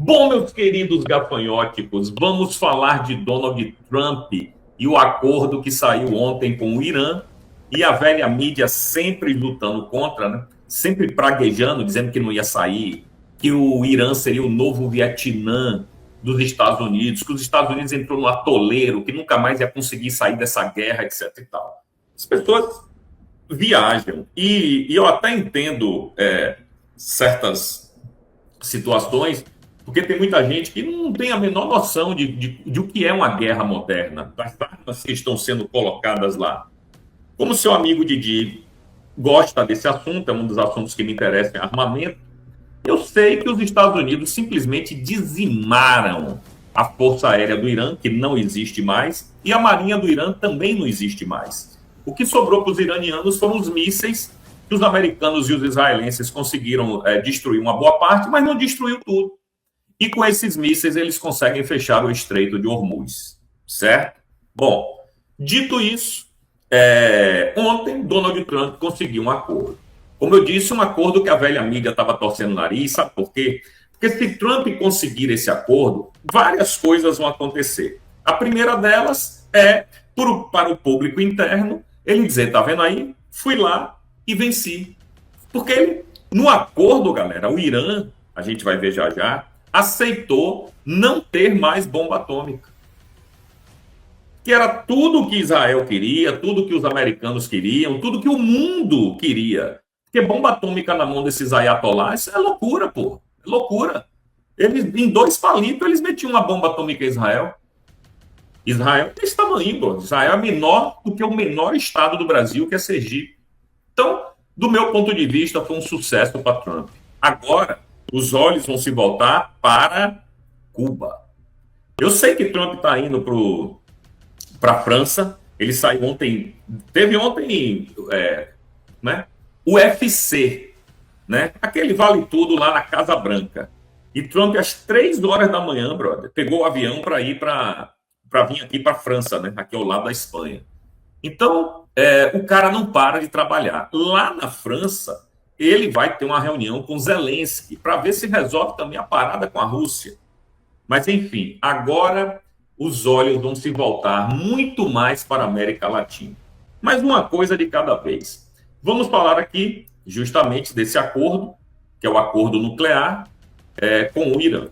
Bom, meus queridos gafanhóticos, vamos falar de Donald Trump e o acordo que saiu ontem com o Irã e a velha mídia sempre lutando contra, né? Sempre praguejando, dizendo que não ia sair, que o Irã seria o novo Vietnã dos Estados Unidos, que os Estados Unidos entrou no atoleiro, que nunca mais ia conseguir sair dessa guerra, etc. e tal. As pessoas viajam e eu até entendo certas situações, porque tem muita gente que não tem a menor noção de o que é uma guerra moderna, das armas que estão sendo colocadas lá. Como seu amigo Didi gosta desse assunto, é um dos assuntos que me interessa, é armamento, eu sei que os Estados Unidos simplesmente dizimaram a Força Aérea do Irã, que não existe mais, e a Marinha do Irã também não existe mais. O que sobrou para os iranianos foram os mísseis que os americanos e os israelenses conseguiram destruir uma boa parte, mas não destruiu tudo. E com esses mísseis eles conseguem fechar o Estreito de Hormuz, certo? Bom, dito isso, ontem Donald Trump conseguiu um acordo. Como eu disse, um acordo que a velha mídia estava torcendo o nariz, sabe por quê? Porque se Trump conseguir esse acordo, várias coisas vão acontecer. A primeira delas é, para o público interno, ele dizer, tá vendo aí? Fui lá e venci. Porque ele, no acordo, galera, o Irã, a gente vai ver já já, aceitou não ter mais bomba atômica. Que era tudo que Israel queria, tudo que os americanos queriam, tudo que o mundo queria. Porque bomba atômica na mão desses ayatolás é loucura, pô. É loucura. Eles, em 2 palitos, eles metiam uma bomba atômica em Israel. Israel tem esse tamanho, pô. Israel é menor do que o menor estado do Brasil, que é Sergipe. Então, do meu ponto de vista, foi um sucesso para Trump. Agora, os olhos vão se voltar para Cuba. Eu sei que Trump está indo para a França. Ele saiu ontem, teve ontem, né, o UFC, né, aquele vale tudo lá na Casa Branca. E Trump, às 3 horas da manhã, brother, pegou o avião para ir para vir aqui para a França, né, aqui ao lado da Espanha. Então, o cara não para de trabalhar. Lá na França, ele vai ter uma reunião com Zelensky para ver se resolve também a parada com a Rússia. Mas, enfim, agora os olhos vão se voltar muito mais para a América Latina. Mas uma coisa de cada vez. Vamos falar aqui justamente desse acordo, que é o acordo nuclear com o Irã.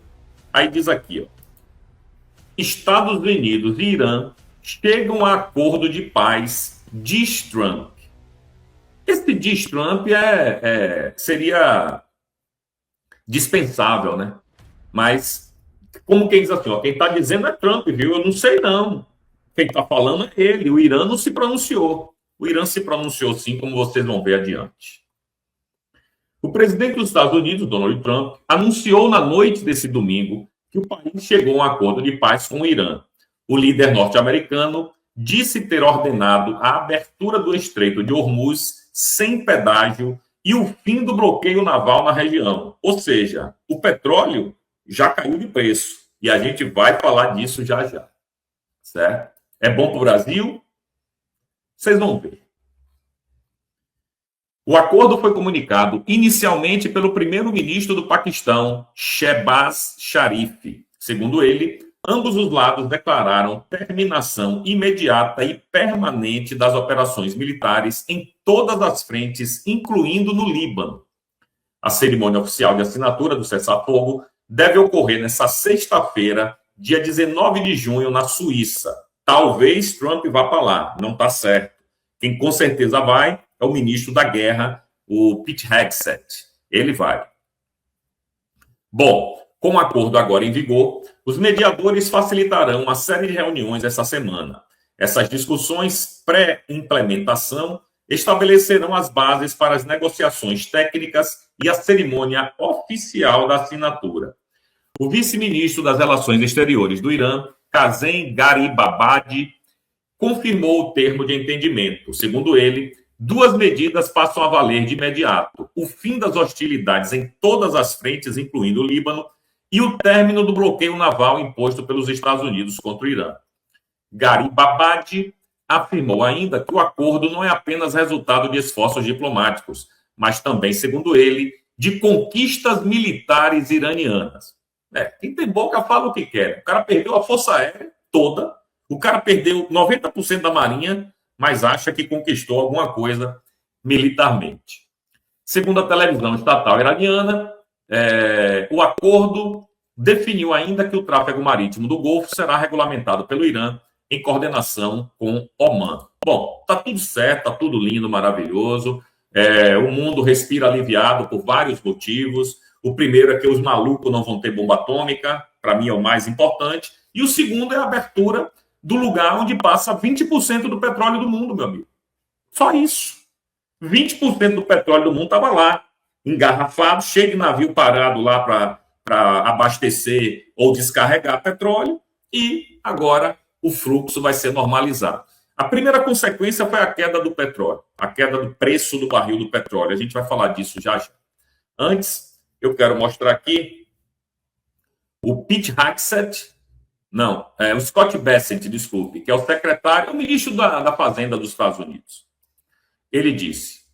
Aí diz aqui, ó, Estados Unidos e Irã chegam a acordo de paz, diz Trump. Esse diz Trump seria dispensável, né? Mas, como quem diz assim, ó, quem está dizendo é Trump, viu? Eu não sei não. Quem está falando é ele. O Irã não se pronunciou. O Irã se pronunciou sim, como vocês vão ver adiante. O presidente dos Estados Unidos, Donald Trump, anunciou na noite desse domingo que o país chegou a um acordo de paz com o Irã. O líder norte-americano disse ter ordenado a abertura do Estreito de Hormuz sem pedágio e o fim do bloqueio naval na região. Ou seja, o petróleo já caiu de preço. E a gente vai falar disso já já. Certo? É bom para o Brasil? Vocês vão ver. O acordo foi comunicado inicialmente pelo primeiro-ministro do Paquistão, Shehbaz Sharif. Segundo ele, ambos os lados declararam terminação imediata e permanente das operações militares em todas as frentes, incluindo no Líbano. A cerimônia oficial de assinatura do cessar-fogo deve ocorrer nesta sexta-feira, dia 19 de junho, na Suíça. Talvez Trump vá para lá, não está certo. Quem com certeza vai é o ministro da Guerra, o Pete Hegseth. Ele vai. Bom, com o acordo agora em vigor, os mediadores facilitarão uma série de reuniões essa semana. Essas discussões pré-implementação estabelecerão as bases para as negociações técnicas e a cerimônia oficial da assinatura. O vice-ministro das Relações Exteriores do Irã, Kazem Garibabadi, confirmou o termo de entendimento. Segundo ele, 2 medidas passam a valer de imediato: o fim das hostilidades em todas as frentes, incluindo o Líbano, e o término do bloqueio naval imposto pelos Estados Unidos contra o Irã. Garibabadi afirmou ainda que o acordo não é apenas resultado de esforços diplomáticos, mas também, segundo ele, de conquistas militares iranianas. Quem tem boca fala o que quer. O cara perdeu a Força Aérea toda, o cara perdeu 90% da Marinha, mas acha que conquistou alguma coisa militarmente. Segundo a televisão estatal iraniana, o acordo definiu ainda que o tráfego marítimo do Golfo será regulamentado pelo Irã em coordenação com Omã. Bom, tá tudo certo, tá tudo lindo, maravilhoso. O mundo respira aliviado por vários motivos. O primeiro é que os malucos não vão ter bomba atômica, para mim é o mais importante. E o segundo é a abertura do lugar onde passa 20% do petróleo do mundo, meu amigo. Só isso. 20% do petróleo do mundo estava lá, engarrafado, cheio de navio parado lá para abastecer ou descarregar petróleo, e agora o fluxo vai ser normalizado. A primeira consequência foi a queda do petróleo, a queda do preço do barril do petróleo. A gente vai falar disso já já. Antes, eu quero mostrar aqui o Pete Hegseth, o Scott Bessent, desculpe, que é o secretário, o ministro da Fazenda dos Estados Unidos. Ele disse: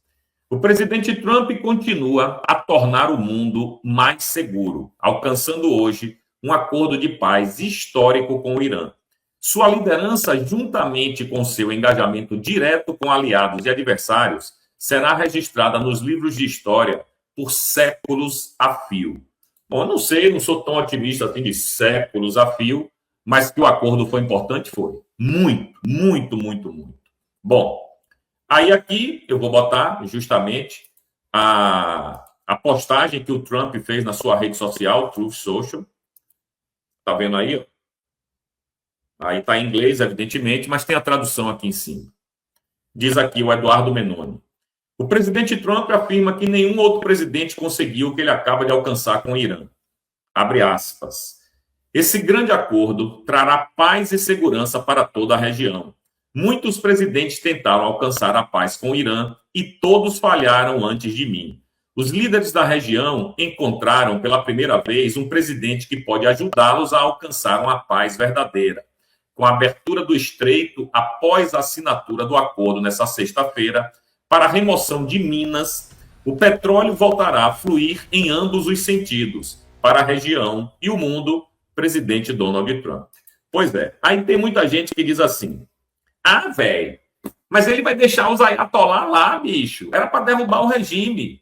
o presidente Trump continua a tornar o mundo mais seguro, alcançando hoje um acordo de paz histórico com o Irã. Sua liderança, juntamente com seu engajamento direto com aliados e adversários, será registrada nos livros de história por séculos a fio. Bom, eu não sei, não sou tão otimista assim de séculos a fio, mas que o acordo foi importante, foi. Muito, muito, muito, muito. Bom, aí aqui eu vou botar justamente a postagem que o Trump fez na sua rede social, Truth Social. Tá vendo aí? Ó? Aí tá em inglês, evidentemente, mas tem a tradução aqui em cima. Diz aqui o Eduardo Menoni: o presidente Trump afirma que nenhum outro presidente conseguiu o que ele acaba de alcançar com o Irã. Abre aspas. Esse grande acordo trará paz e segurança para toda a região. Muitos presidentes tentaram alcançar a paz com o Irã e todos falharam antes de mim. Os líderes da região encontraram pela primeira vez um presidente que pode ajudá-los a alcançar uma paz verdadeira. Com a abertura do estreito após a assinatura do acordo nesta sexta-feira, para a remoção de minas, o petróleo voltará a fluir em ambos os sentidos, para a região e o mundo, presidente Donald Trump. Pois é, aí tem muita gente que diz assim: velho, mas ele vai deixar os ayatollah lá, bicho. Era para derrubar o regime.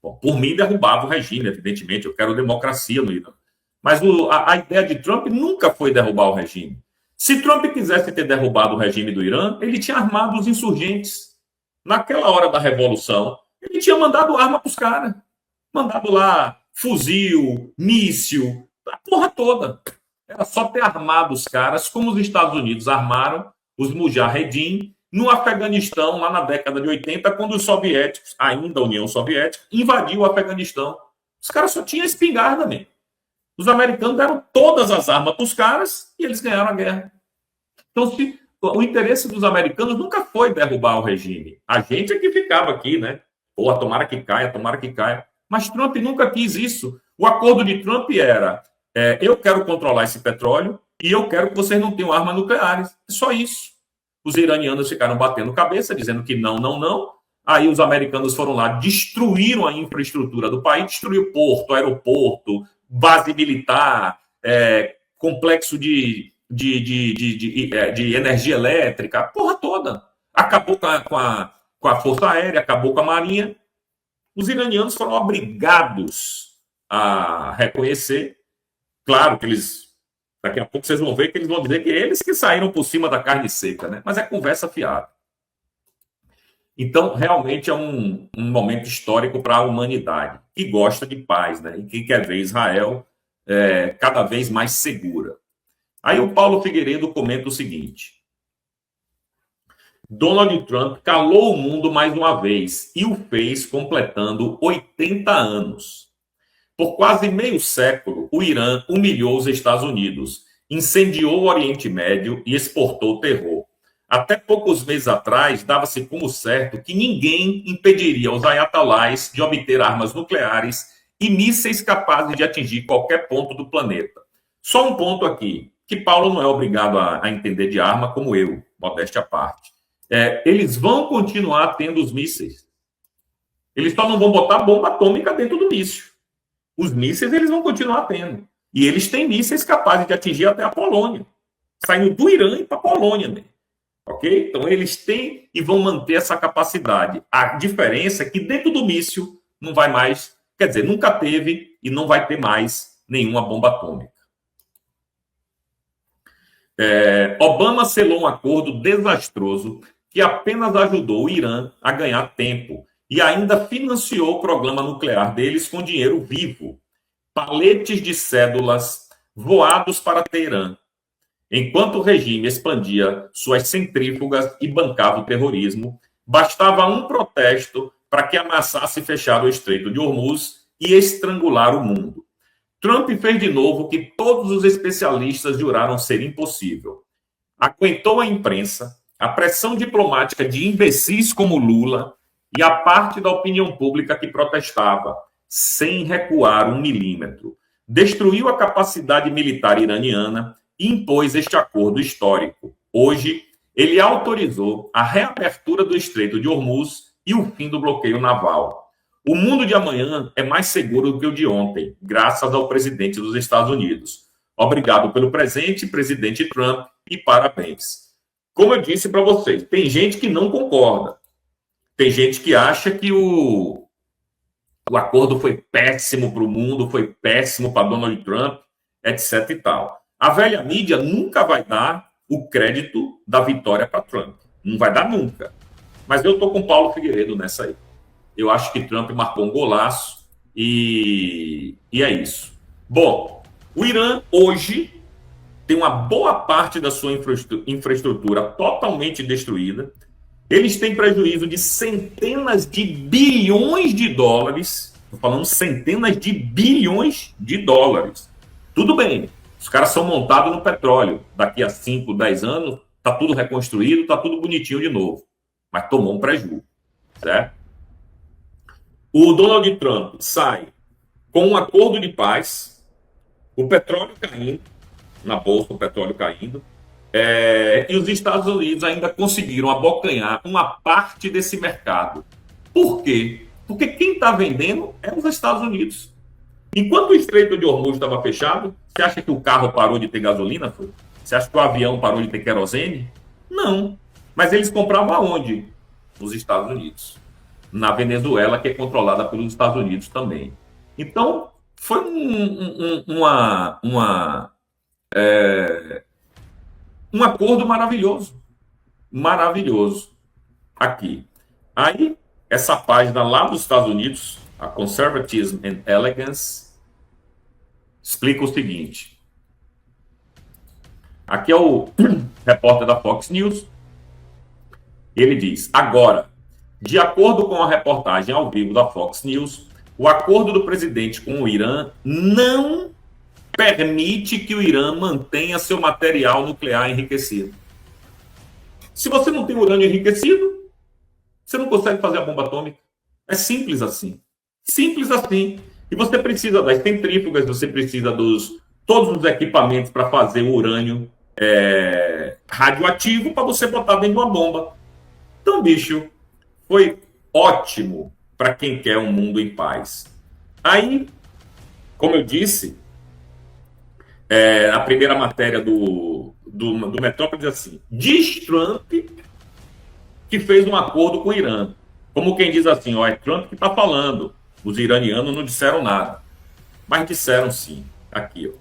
Bom, por mim, derrubava o regime, evidentemente. Eu quero democracia no Irã. Mas a ideia de Trump nunca foi derrubar o regime. Se Trump quisesse ter derrubado o regime do Irã, ele tinha armado os insurgentes. Naquela hora da revolução, ele tinha mandado arma para os caras. Mandado lá fuzil, míssil, a porra toda. Era só ter armado os caras, como os Estados Unidos armaram os Mujahedin no Afeganistão, lá na década de 80, quando os soviéticos, ainda a União Soviética, invadiu o Afeganistão. Os caras só tinham espingarda mesmo. Os americanos deram todas as armas para os caras e eles ganharam a guerra. Então, o interesse dos americanos nunca foi derrubar o regime. A gente é que ficava aqui, né? Pô, tomara que caia, tomara que caia. Mas Trump nunca quis isso. O acordo de Trump era: eu quero controlar esse petróleo e eu quero que vocês não tenham armas nucleares. É só isso. Os iranianos ficaram batendo cabeça, dizendo que não, não, não. Aí os americanos foram lá, destruíram a infraestrutura do país, destruiu porto, aeroporto, base militar, complexo de energia elétrica, a porra toda. Acabou com a Força Aérea, acabou com a Marinha. Os iranianos foram obrigados a reconhecer. Claro que eles... Daqui a pouco vocês vão ver que eles vão dizer que eles que saíram por cima da carne seca, né? Mas é conversa fiada. Então, realmente é um momento histórico para a humanidade, que gosta de paz, né? E que quer ver Israel cada vez mais segura. Aí o Paulo Figueiredo comenta o seguinte: Donald Trump calou o mundo mais uma vez e o fez completando 80 anos. Por quase meio século, o Irã humilhou os Estados Unidos, incendiou o Oriente Médio e exportou terror. Até poucos meses atrás, dava-se como certo que ninguém impediria os ayatollahs de obter armas nucleares e mísseis capazes de atingir qualquer ponto do planeta. Só um ponto aqui, que Paulo não é obrigado a entender de arma como eu, modéstia à parte. Eles vão continuar tendo os mísseis. Eles só não vão botar bomba atômica dentro do míssil. Os mísseis eles vão continuar tendo. E eles têm mísseis capazes de atingir até a Polônia, saindo do Irã e para a Polônia, né? Ok? Então eles têm e vão manter essa capacidade. A diferença é que dentro do míssil não vai mais, quer dizer, nunca teve e não vai ter mais nenhuma bomba atômica. Obama selou um acordo desastroso que apenas ajudou o Irã a ganhar tempo e ainda financiou o programa nuclear deles com dinheiro vivo. Paletes de cédulas voados para Teherã, enquanto o regime expandia suas centrífugas e bancava o terrorismo, bastava um protesto para que ameaçasse fechar o Estreito de Hormuz e estrangular o mundo. Trump fez de novo o que todos os especialistas juraram ser impossível. Aguentou a imprensa, a pressão diplomática de imbecis como Lula e a parte da opinião pública que protestava, sem recuar um milímetro. Destruiu a capacidade militar iraniana e impôs este acordo histórico. Hoje, ele autorizou a reabertura do Estreito de Hormuz e o fim do bloqueio naval. O mundo de amanhã é mais seguro do que o de ontem, graças ao presidente dos Estados Unidos. Obrigado pelo presente, presidente Trump, e parabéns. Como eu disse para vocês, tem gente que não concorda. Tem gente que acha que o acordo foi péssimo para o mundo, foi péssimo para Donald Trump, etc. e tal. A velha mídia nunca vai dar o crédito da vitória para Trump. Não vai dar nunca. Mas eu estou com Paulo Figueiredo nessa aí. Eu acho que Trump marcou um golaço e é isso. Bom, o Irã hoje tem uma boa parte da sua infraestrutura totalmente destruída. Eles têm prejuízo de centenas de bilhões de dólares. Estou falando centenas de bilhões de dólares. Tudo bem, os caras são montados no petróleo. Daqui a 5, 10 anos, está tudo reconstruído, está tudo bonitinho de novo. Mas tomou um prejuízo, certo? O Donald Trump sai com um acordo de paz, o petróleo caindo, na bolsa o petróleo caindo, e os Estados Unidos ainda conseguiram abocanhar uma parte desse mercado. Por quê? Porque quem está vendendo é os Estados Unidos. Enquanto o Estreito de Hormuz estava fechado, você acha que o carro parou de ter gasolina? Foi? Você acha que o avião parou de ter querosene? Não. Mas eles compravam aonde? Nos Estados Unidos. Na Venezuela, que é controlada pelos Estados Unidos também. Então, foi um acordo maravilhoso. Maravilhoso. Aqui. Aí, essa página lá dos Estados Unidos, a Conservatism and Elegance, explica o seguinte. Aqui é o repórter da Fox News. Ele diz, agora, de acordo com a reportagem ao vivo da Fox News, o acordo do presidente com o Irã não permite que o Irã mantenha seu material nuclear enriquecido. Se você não tem urânio enriquecido, você não consegue fazer a bomba atômica. É simples assim. Simples assim. E você precisa das centrífugas, você precisa todos os equipamentos para fazer o urânio radioativo para você botar dentro de uma bomba. Então, bicho, foi ótimo para quem quer um mundo em paz. Aí, como eu disse, a primeira matéria do Metrópole diz assim, diz Trump que fez um acordo com o Irã. Como quem diz assim, ó, é Trump que está falando. Os iranianos não disseram nada. Mas disseram sim. Aqui, ó.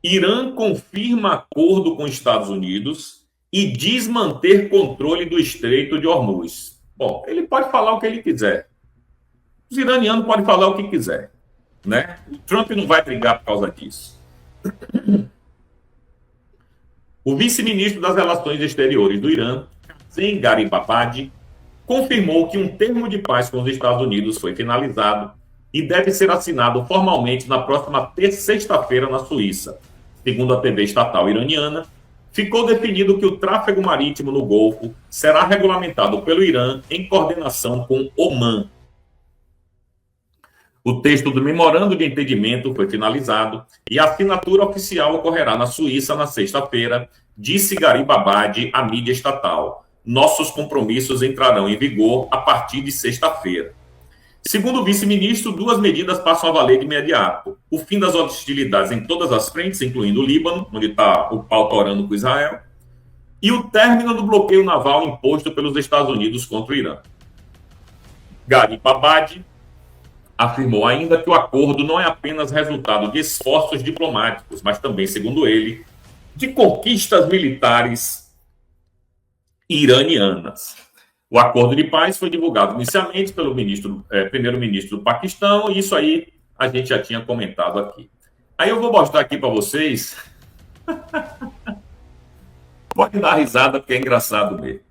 Irã confirma acordo com os Estados Unidos e diz manter controle do Estreito de Hormuz. Bom, ele pode falar o que ele quiser. Os iranianos podem falar o que quiser, né? O Trump não vai brigar por causa disso. O vice-ministro das Relações Exteriores do Irã, Hossein Garibabadi, confirmou que um termo de paz com os Estados Unidos foi finalizado e deve ser assinado formalmente na próxima sexta-feira na Suíça. Segundo a TV estatal iraniana, ficou definido que o tráfego marítimo no Golfo será regulamentado pelo Irã em coordenação com Omã. O texto do memorando de entendimento foi finalizado e a assinatura oficial ocorrerá na Suíça na sexta-feira, disse Garibabadi à mídia estatal. Nossos compromissos entrarão em vigor a partir de sexta-feira. Segundo o vice-ministro, duas medidas passam a valer de imediato. O fim das hostilidades em todas as frentes, incluindo o Líbano, onde está o pau torando com Israel, e o término do bloqueio naval imposto pelos Estados Unidos contra o Irã. Gharib Abadi afirmou ainda que o acordo não é apenas resultado de esforços diplomáticos, mas também, segundo ele, de conquistas militares iranianas. O acordo de paz foi divulgado inicialmente pelo primeiro-ministro do Paquistão, e isso aí a gente já tinha comentado aqui. Aí eu vou mostrar aqui para vocês. Pode dar risada, porque é engraçado mesmo.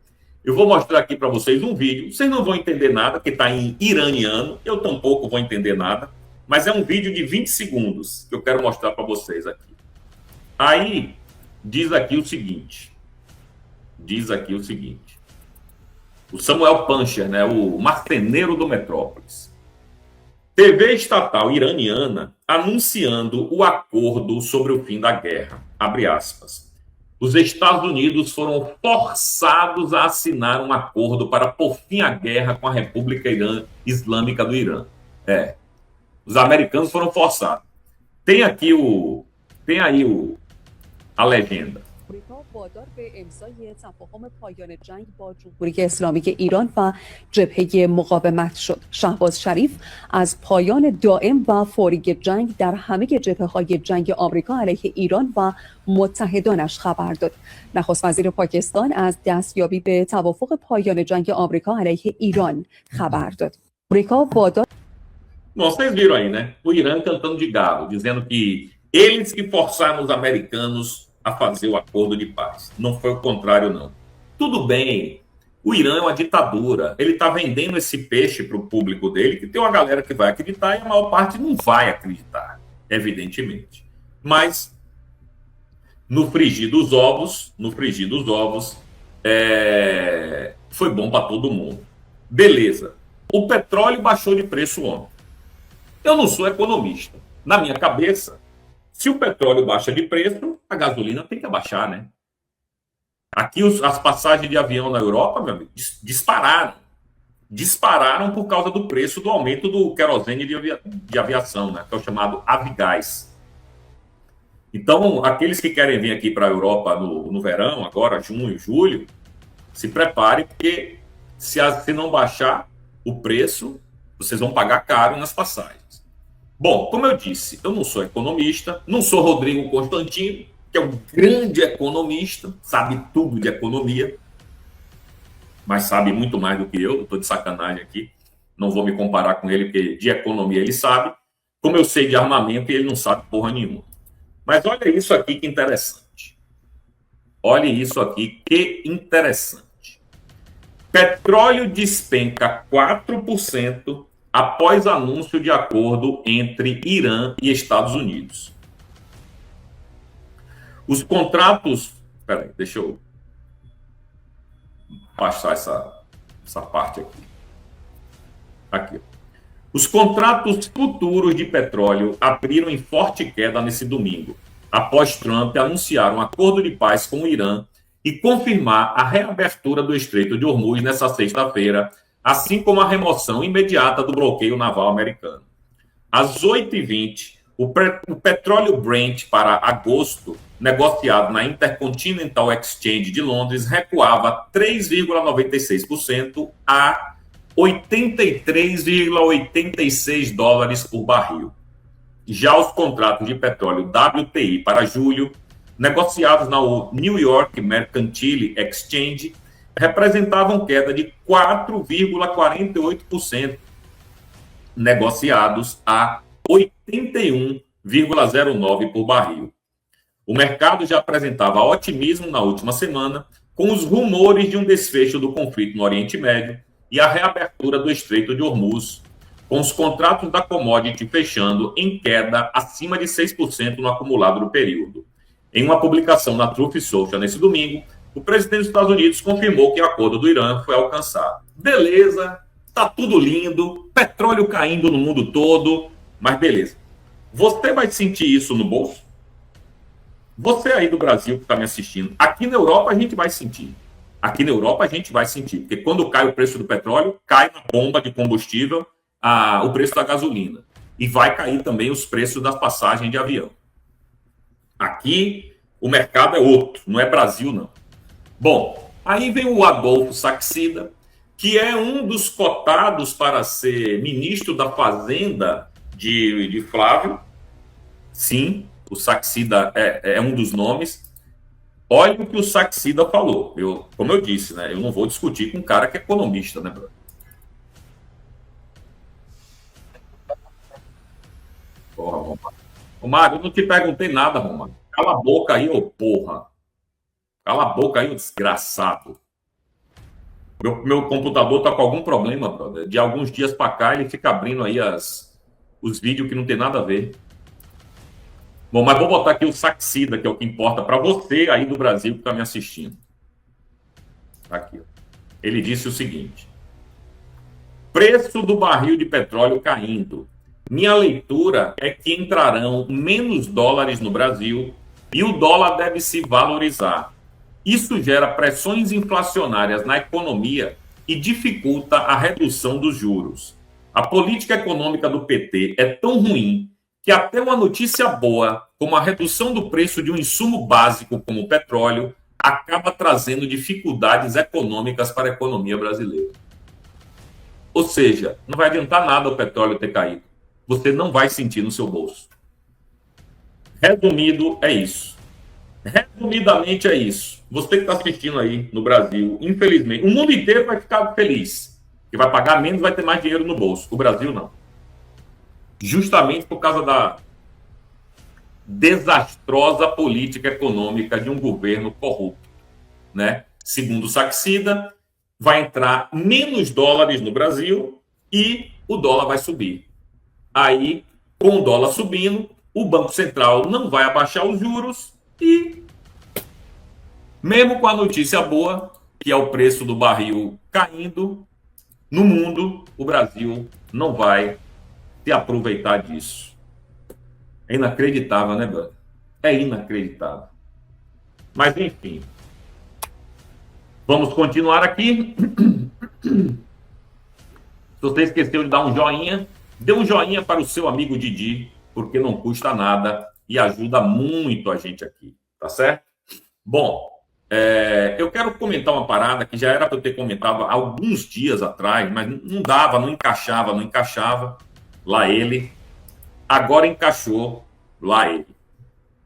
Eu vou mostrar aqui para vocês um vídeo. Vocês não vão entender nada, que está em iraniano. Eu tampouco vou entender nada. Mas é um vídeo de 20 segundos que eu quero mostrar para vocês aqui. Aí, diz aqui o seguinte. O Samuel Pancher, né, o marceneiro do Metrópolis. TV estatal iraniana anunciando o acordo sobre o fim da guerra. Abre aspas. Os Estados Unidos foram forçados a assinar um acordo para pôr fim à guerra com a República Islâmica do Irã. Os americanos foram forçados. Tem aí a legenda. وادار به امضای تفاهم پایان جنگ با جمهوری اسلامی ایران و جبهه مقاومت شد. شهباز شریف از پایان دائم و فوری جنگ در همه جبهه‌های جنگ آمریکا علیه ایران و متحدانش خبر داد. نخست وزیر پاکستان از دستیابی به توافق پایان جنگ آمریکا علیه ایران خبر داد. آمریکا وادار Bom, vocês viram aí, né? O Irã cantando de galo, dizendo que eles que forçaram os americanos a fazer o acordo de paz. Não foi o contrário, não. Tudo bem, o Irã é uma ditadura. Ele está vendendo esse peixe para o público dele, que tem uma galera que vai acreditar e a maior parte não vai acreditar, evidentemente. Mas, no frigir dos ovos, foi bom para todo mundo. Beleza. O petróleo baixou de preço ontem. Eu não sou economista. Na minha cabeça, se o petróleo baixa de preço, a gasolina tem que abaixar, né? Aqui as passagens de avião na Europa, meu amigo, dispararam. Dispararam por causa do preço do aumento do querosene de aviação, né? Que é o chamado Avigás. Então, aqueles que querem vir aqui para a Europa no verão, agora, junho, julho, se preparem, porque se não baixar o preço, vocês vão pagar caro nas passagens. Bom, como eu disse, eu não sou economista, não sou Rodrigo Constantino, que é um grande economista, sabe tudo de economia, mas sabe muito mais do que eu estou de sacanagem aqui, não vou me comparar com ele, porque de economia ele sabe, como eu sei de armamento e ele não sabe porra nenhuma. Mas olha isso aqui que interessante. Olha isso aqui que interessante. Petróleo despenca 4% após anúncio de acordo entre Irã e Estados Unidos. Os contratos... Peraí, deixa eu passar essa parte aqui. Aqui. Os contratos futuros de petróleo abriram em forte queda nesse domingo, após Trump anunciar um acordo de paz com o Irã e confirmar a reabertura do Estreito de Hormuz nessa sexta-feira, assim como a remoção imediata do bloqueio naval americano. Às 8h20, o petróleo Brent para agosto, negociado na Intercontinental Exchange de Londres, recuava 3,96% a 83,86 dólares por barril. Já os contratos de petróleo WTI para julho, negociados na New York Mercantile Exchange, representavam queda de 4,48%, negociados a 81,09 por barril. O mercado já apresentava otimismo na última semana, com os rumores de um desfecho do conflito no Oriente Médio e a reabertura do Estreito de Hormuz, com os contratos da commodity fechando em queda acima de 6% no acumulado do período. Em uma publicação na Truth Social nesse domingo, o presidente dos Estados Unidos confirmou que o acordo do Irã foi alcançado. Beleza, tá tudo lindo, petróleo caindo no mundo todo, mas beleza. Você vai sentir isso no bolso? Você aí do Brasil que está me assistindo, aqui na Europa a gente vai sentir. Aqui na Europa a gente vai sentir, porque quando cai o preço do petróleo, cai na bomba de combustível, o preço da gasolina. E vai cair também os preços das passagens de avião. Aqui, o mercado é outro, não é Brasil, não. Bom, aí vem o Adolfo Saxida, que é um dos cotados para ser ministro da Fazenda de Flávio. Sim, o Saxida é um dos nomes. Olha o que o Saxida falou. Como eu disse, né? Eu não vou discutir com um cara que é economista, né, brother? Porra, Romário. Romário, eu não te perguntei nada, Romário. Cala a boca aí, ô porra. Cala a boca aí, ô desgraçado. Meu computador tá com algum problema, brother. De alguns dias pra cá, ele fica abrindo aí os vídeos que não tem nada a ver. Bom, mas vou botar aqui o Saxida, que é o que importa para você aí do Brasil que está me assistindo. Aqui. Ele disse o seguinte: preço do barril de petróleo caindo. Minha leitura é que entrarão menos dólares no Brasil e o dólar deve se valorizar. Isso gera pressões inflacionárias na economia e dificulta a redução dos juros. A política econômica do PT é tão ruim que até uma notícia boa, como a redução do preço de um insumo básico como o petróleo, acaba trazendo dificuldades econômicas para a economia brasileira. Ou seja, não vai adiantar nada o petróleo ter caído. Você não vai sentir no seu bolso. Resumido, é isso. Resumidamente, é isso. Você que está assistindo aí no Brasil, infelizmente, o mundo inteiro vai ficar feliz. Que vai pagar menos, vai ter mais dinheiro no bolso. O Brasil, não. Justamente por causa da desastrosa política econômica de um governo corrupto, né? Segundo o Saxida, vai entrar menos dólares no Brasil e o dólar vai subir. Aí, com o dólar subindo, o Banco Central não vai abaixar os juros e, mesmo com a notícia boa, que é o preço do barril caindo, no mundo, o Brasil não vai se aproveitar disso. É inacreditável, né, brother? É inacreditável. Mas, enfim. Vamos continuar aqui. Se você esqueceu de dar um joinha, dê um joinha para o seu amigo Didi, porque não custa nada e ajuda muito a gente aqui, tá certo? Bom, eu quero comentar uma parada que já era para eu ter comentado há alguns dias atrás, mas não dava, não encaixava. Lá ele. Agora encaixou. Lá ele.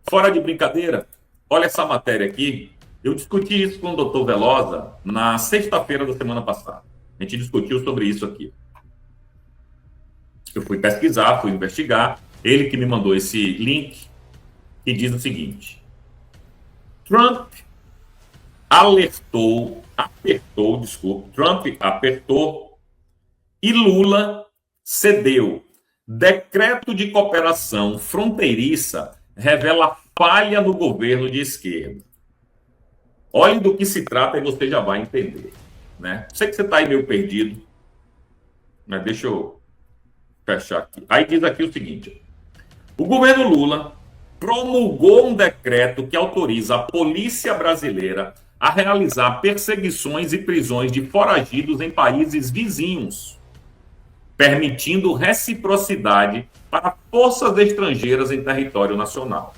Fora de brincadeira, olha essa matéria aqui. Eu discuti isso com o Dr. Velosa na sexta-feira da semana passada. A gente discutiu sobre isso aqui. Eu fui pesquisar, fui investigar. Ele que me mandou esse link que diz o seguinte: Trump apertou e Lula cedeu. Decreto de cooperação fronteiriça revela falha no governo de esquerda. Olhe do que se trata e você já vai entender, né? Sei que você está aí meio perdido, mas deixa eu fechar aqui. Aí diz aqui o seguinte: o governo Lula promulgou um decreto que autoriza a polícia brasileira a realizar perseguições e prisões de foragidos em países vizinhos, permitindo reciprocidade para forças estrangeiras em território nacional.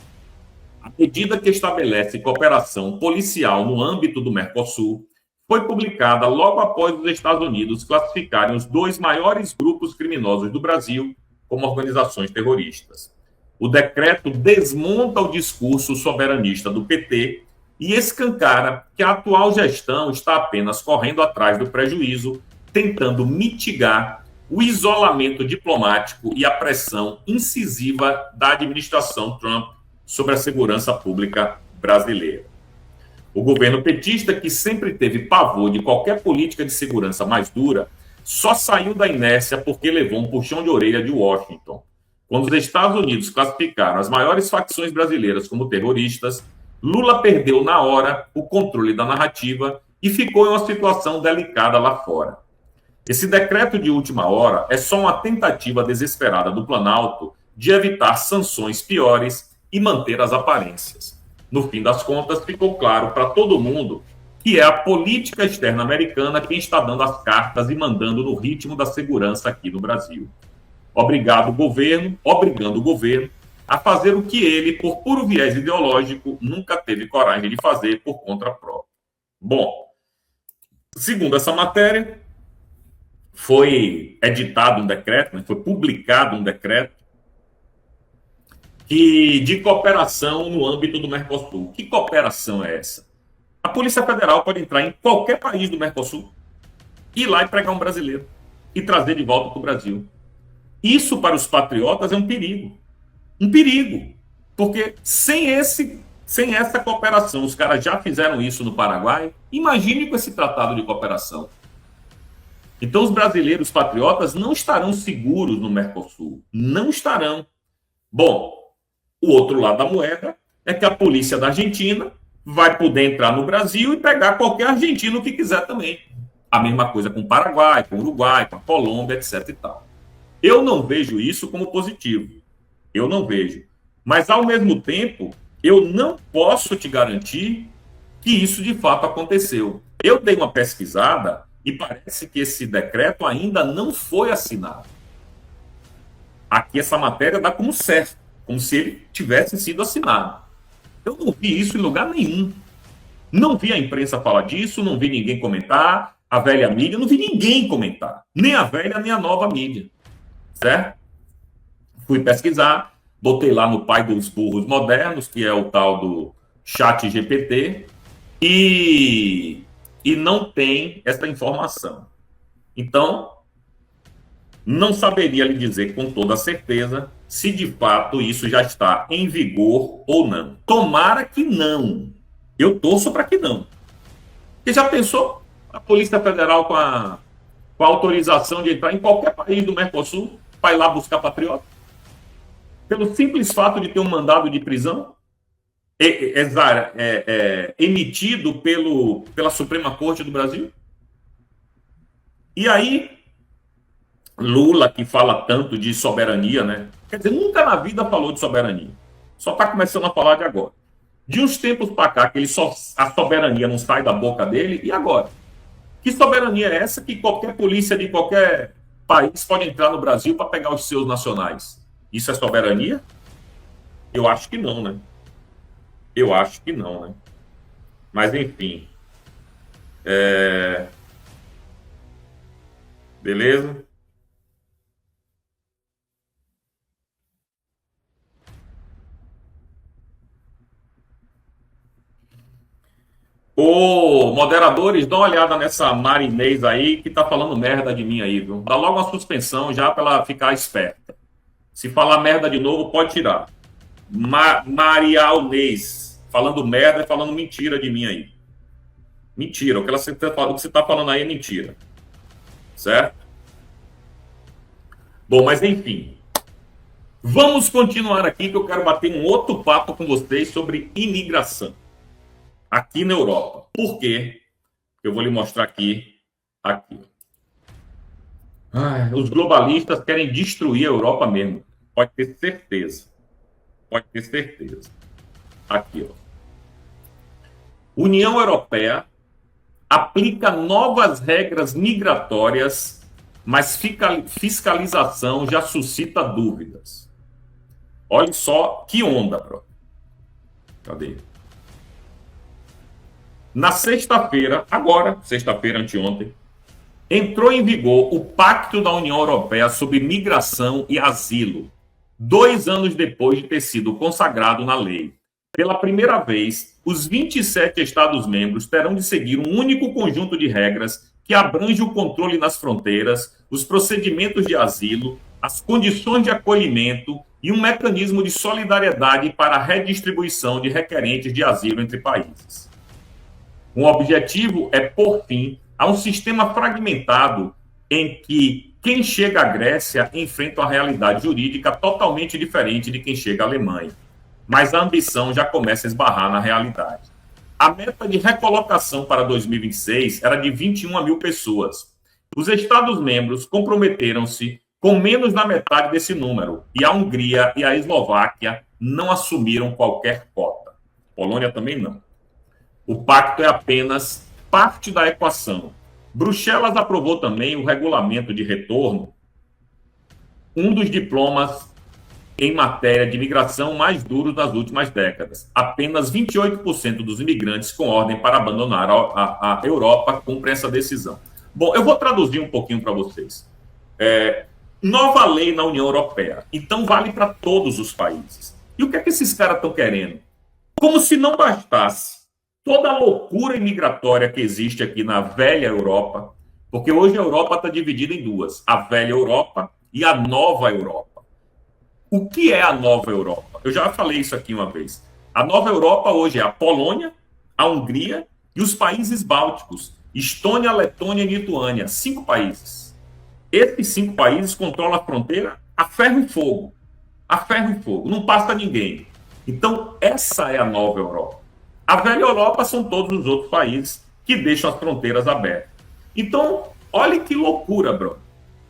A medida que estabelece cooperação policial no âmbito do Mercosul foi publicada logo após os Estados Unidos classificarem os dois maiores grupos criminosos do Brasil como organizações terroristas. O decreto desmonta o discurso soberanista do PT e escancara que a atual gestão está apenas correndo atrás do prejuízo, tentando mitigar o isolamento diplomático e a pressão incisiva da administração Trump sobre a segurança pública brasileira. O governo petista, que sempre teve pavor de qualquer política de segurança mais dura, só saiu da inércia porque levou um puxão de orelha de Washington. Quando os Estados Unidos classificaram as maiores facções brasileiras como terroristas, Lula perdeu na hora o controle da narrativa e ficou em uma situação delicada lá fora. Esse decreto de última hora é só uma tentativa desesperada do Planalto de evitar sanções piores e manter as aparências. No fim das contas, ficou claro para todo mundo que é a política externa americana quem está dando as cartas e mandando no ritmo da segurança aqui no Brasil. Obrigando o governo a fazer o que ele, por puro viés ideológico, nunca teve coragem de fazer por conta própria. Bom, segundo essa matéria, foi editado um decreto, foi publicado um decreto de cooperação no âmbito do Mercosul. Que cooperação é essa? A Polícia Federal pode entrar em qualquer país do Mercosul, ir lá e pegar um brasileiro e trazer de volta para o Brasil. Isso, para os patriotas, é um perigo. Um perigo. Porque sem essa cooperação, os caras já fizeram isso no Paraguai, imagine com esse tratado de cooperação. Então, os brasileiros patriotas não estarão seguros no Mercosul. Não estarão. Bom, o outro lado da moeda é que a polícia da Argentina vai poder entrar no Brasil e pegar qualquer argentino que quiser também. A mesma coisa com o Paraguai, com o Uruguai, com a Colômbia, etc. e tal. Eu não vejo isso como positivo. Eu não vejo. Mas, ao mesmo tempo, eu não posso te garantir que isso de fato aconteceu. Eu dei uma pesquisada e parece que esse decreto ainda não foi assinado. Aqui essa matéria dá como certo, como se ele tivesse sido assinado. Eu não vi isso em lugar nenhum. Não vi a imprensa falar disso, não vi ninguém comentar, a velha mídia, não vi ninguém comentar. Nem a velha, nem a nova mídia. Certo? Fui pesquisar, botei lá no pai dos burros modernos, que é o tal do ChatGPT, e não tem essa informação. Então, não saberia lhe dizer com toda certeza se de fato isso já está em vigor ou não. Tomara que não. Eu torço para que não. Você já pensou a Polícia Federal com a autorização de entrar em qualquer país do Mercosul para ir lá buscar patriota? Pelo simples fato de ter um mandado de prisão emitido pela Suprema Corte do Brasil? E aí, Lula, que fala tanto de soberania, né? Quer dizer, nunca na vida falou de soberania. Só está começando a falar de agora. De uns tempos para cá, que a soberania não sai da boca dele, e agora? Que soberania é essa que qualquer polícia de qualquer país pode entrar no Brasil para pegar os seus nacionais? Isso é soberania? Eu acho que não, né? Eu acho que não, né? Mas, enfim. Beleza? Ô, moderadores, dá uma olhada nessa Marinês aí que tá falando merda de mim aí, viu? Dá logo uma suspensão já pra ela ficar esperta. Se falar merda de novo, pode tirar. Marialnês, falando merda e falando mentira de mim aí. Mentira, o que você tá falando aí é mentira. Certo? Bom, mas enfim. Vamos continuar aqui que eu quero bater um outro papo com vocês sobre imigração. Aqui na Europa. Por quê? Eu vou lhe mostrar aqui. Os globalistas querem destruir a Europa mesmo. Pode ter certeza. Pode ter certeza. Aqui, ó. União Europeia aplica novas regras migratórias, mas fiscalização já suscita dúvidas. Olha só que onda, bro. Cadê? Na sexta-feira, sexta-feira anteontem, entrou em vigor o Pacto da União Europeia sobre Migração e Asilo, 2 anos depois de ter sido consagrado na lei. Pela primeira vez, os 27 Estados-membros terão de seguir um único conjunto de regras que abrange o controle nas fronteiras, os procedimentos de asilo, as condições de acolhimento e um mecanismo de solidariedade para a redistribuição de requerentes de asilo entre países. O objetivo é pôr fim a um sistema fragmentado em que quem chega à Grécia enfrenta uma realidade jurídica totalmente diferente de quem chega à Alemanha. Mas a ambição já começa a esbarrar na realidade. A meta de recolocação para 2026 era de 21 mil pessoas. Os Estados-membros comprometeram-se com menos da metade desse número, e a Hungria e a Eslováquia não assumiram qualquer cota. Polônia também não. O pacto é apenas parte da equação. Bruxelas aprovou também o regulamento de retorno, um dos diplomas em matéria de imigração mais duros das últimas décadas. Apenas 28% dos imigrantes com ordem para abandonar a Europa cumprem essa decisão. Bom, eu vou traduzir um pouquinho para vocês. Nova lei na União Europeia. Então vale para todos os países. E o que é que esses caras estão querendo? Como se não bastasse toda a loucura imigratória que existe aqui na velha Europa, porque hoje a Europa está dividida em duas, a velha Europa e a nova Europa. O que é a nova Europa? Eu já falei isso aqui uma vez. A nova Europa hoje é a Polônia, a Hungria e os países bálticos, Estônia, Letônia e Lituânia, 5 países. Esses 5 países controlam a fronteira a ferro e fogo. A ferro e fogo, não passa ninguém. Então, essa é a nova Europa. A velha Europa são todos os outros países que deixam as fronteiras abertas. Então, olha que loucura, bro.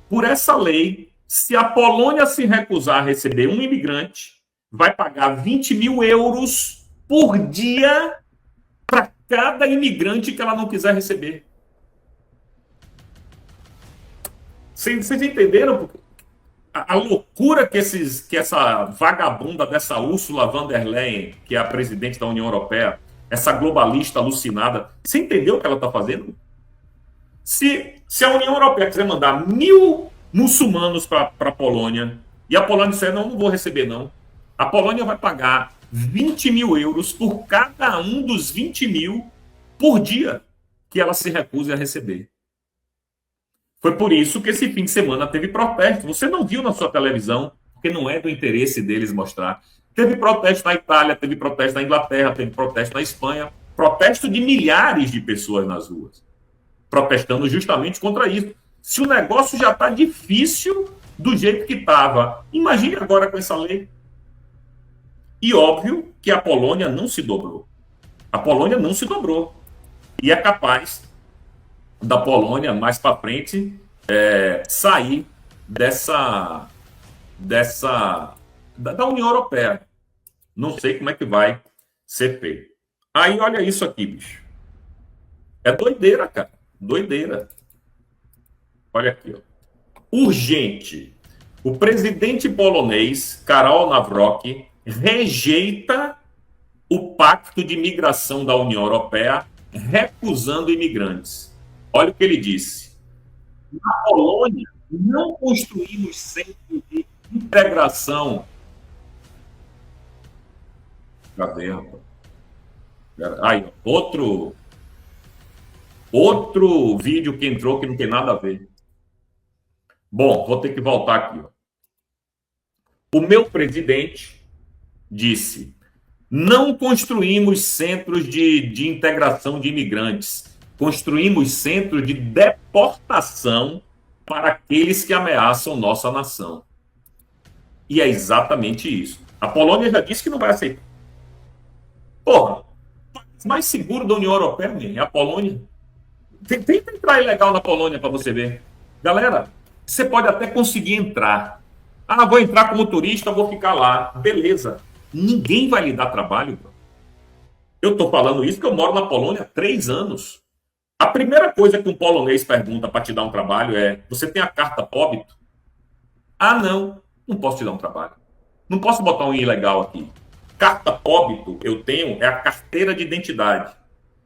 Por essa lei, se a Polônia se recusar a receber um imigrante, vai pagar 20 mil euros por dia para cada imigrante que ela não quiser receber. Vocês entenderam a loucura que essa vagabunda dessa Ursula von der Leyen, que é a presidente da União Europeia, essa globalista alucinada, você entendeu o que ela está fazendo? Se a União Europeia quiser mandar 1.000 muçulmanos para a Polônia, e a Polônia disser, não vou receber não, a Polônia vai pagar 20 mil euros por cada um dos 20 mil por dia que ela se recusa a receber. Foi por isso que esse fim de semana teve protesto. Você não viu na sua televisão, porque não é do interesse deles mostrar. Teve protesto na Itália, teve protesto na Inglaterra, teve protesto na Espanha. Protesto de milhares de pessoas nas ruas. Protestando justamente contra isso. Se o negócio já está difícil do jeito que estava, imagine agora com essa lei. E óbvio que a Polônia não se dobrou. A Polônia não se dobrou. E é capaz da Polônia, mais para frente, sair da União Europeia. Não sei como é que vai ser feito. Aí, olha isso aqui, bicho. É doideira, cara. Doideira. Olha aqui, ó. Urgente. O presidente polonês, Karol Nawrocki, rejeita o pacto de migração da União Europeia, recusando imigrantes. Olha o que ele disse. Na Polônia, não construímos centros de integração. Cadê, rapaz? Aí, outro vídeo que entrou que não tem nada a ver. Bom, vou ter que voltar aqui. Ó. O meu presidente disse: não construímos centros de integração de imigrantes. Construímos centros de deportação para aqueles que ameaçam nossa nação. E é exatamente isso. A Polônia já disse que não vai aceitar. Porra, o país mais seguro da União Europeia é a Polônia. Tenta entrar ilegal na Polônia para você ver. Galera, você pode até conseguir entrar. Ah, vou entrar como turista, vou ficar lá. Beleza. Ninguém vai lhe dar trabalho. Bro. Eu estou falando isso porque eu moro na Polônia há 3 anos. A primeira coisa que um polonês pergunta para te dar um trabalho é: você tem a carta óbito? Ah, não posso te dar um trabalho. Não posso botar um ilegal aqui. Carta óbito eu tenho é a carteira de identidade.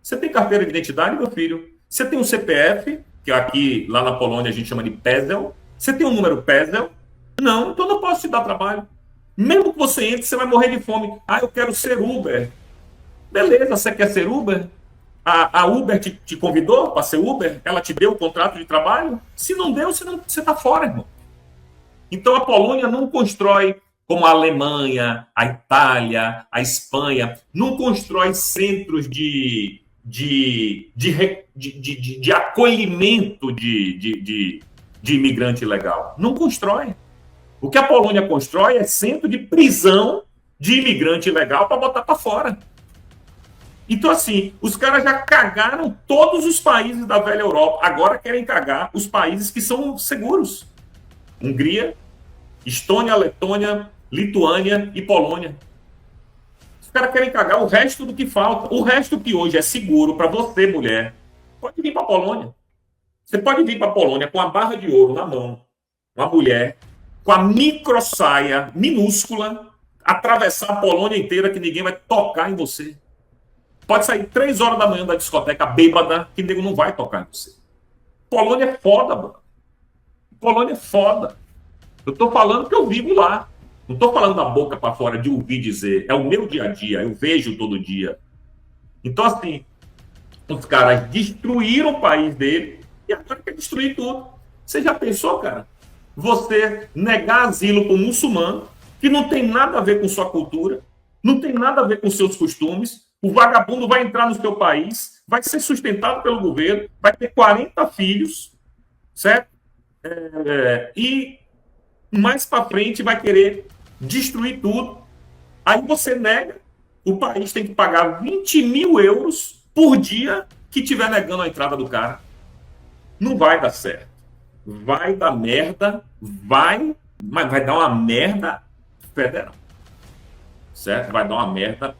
Você tem carteira de identidade, meu filho? Você tem um CPF, que aqui, lá na Polônia, a gente chama de PESEL. Você tem um número PESEL? Não, então não posso te dar trabalho. Mesmo que você entre, você vai morrer de fome. Ah, eu quero ser Uber. Beleza, você quer ser Uber? A Uber te convidou para ser Uber? Ela te deu o contrato de trabalho? Se não deu, você está fora, irmão. Então a Polônia não constrói como a Alemanha, a Itália, a Espanha, não constrói centros de acolhimento de imigrante ilegal. Não constrói. O que a Polônia constrói é centro de prisão de imigrante ilegal para botar para fora. Então, assim, os caras já cagaram todos os países da velha Europa. Agora querem cagar os países que são seguros. Hungria, Estônia, Letônia, Lituânia e Polônia. Os caras querem cagar o resto do que falta. O resto que hoje é seguro para você, mulher, pode vir para a Polônia. Você pode vir para a Polônia com a barra de ouro na mão, uma mulher, com a microsaia minúscula, atravessar a Polônia inteira que ninguém vai tocar em você. Pode sair 3 horas da manhã da discoteca bêbada que nego não vai tocar em você. Polônia é foda, mano. Polônia é foda. Eu tô falando que eu vivo lá. Não tô falando da boca para fora de ouvir dizer. É o meu dia a dia. Eu vejo todo dia. Então, assim, os caras destruíram o país dele e agora quer destruir tudo. Você já pensou, cara? Você negar asilo para um muçulmano que não tem nada a ver com sua cultura, não tem nada a ver com seus costumes. O vagabundo vai entrar no seu país, vai ser sustentado pelo governo, vai ter 40 filhos, certo? E mais para frente vai querer destruir tudo. Aí você nega, o país tem que pagar 20 mil euros por dia que estiver negando a entrada do cara. Não vai dar certo. Vai dar merda, mas vai dar uma merda federal. Certo? Vai dar uma merda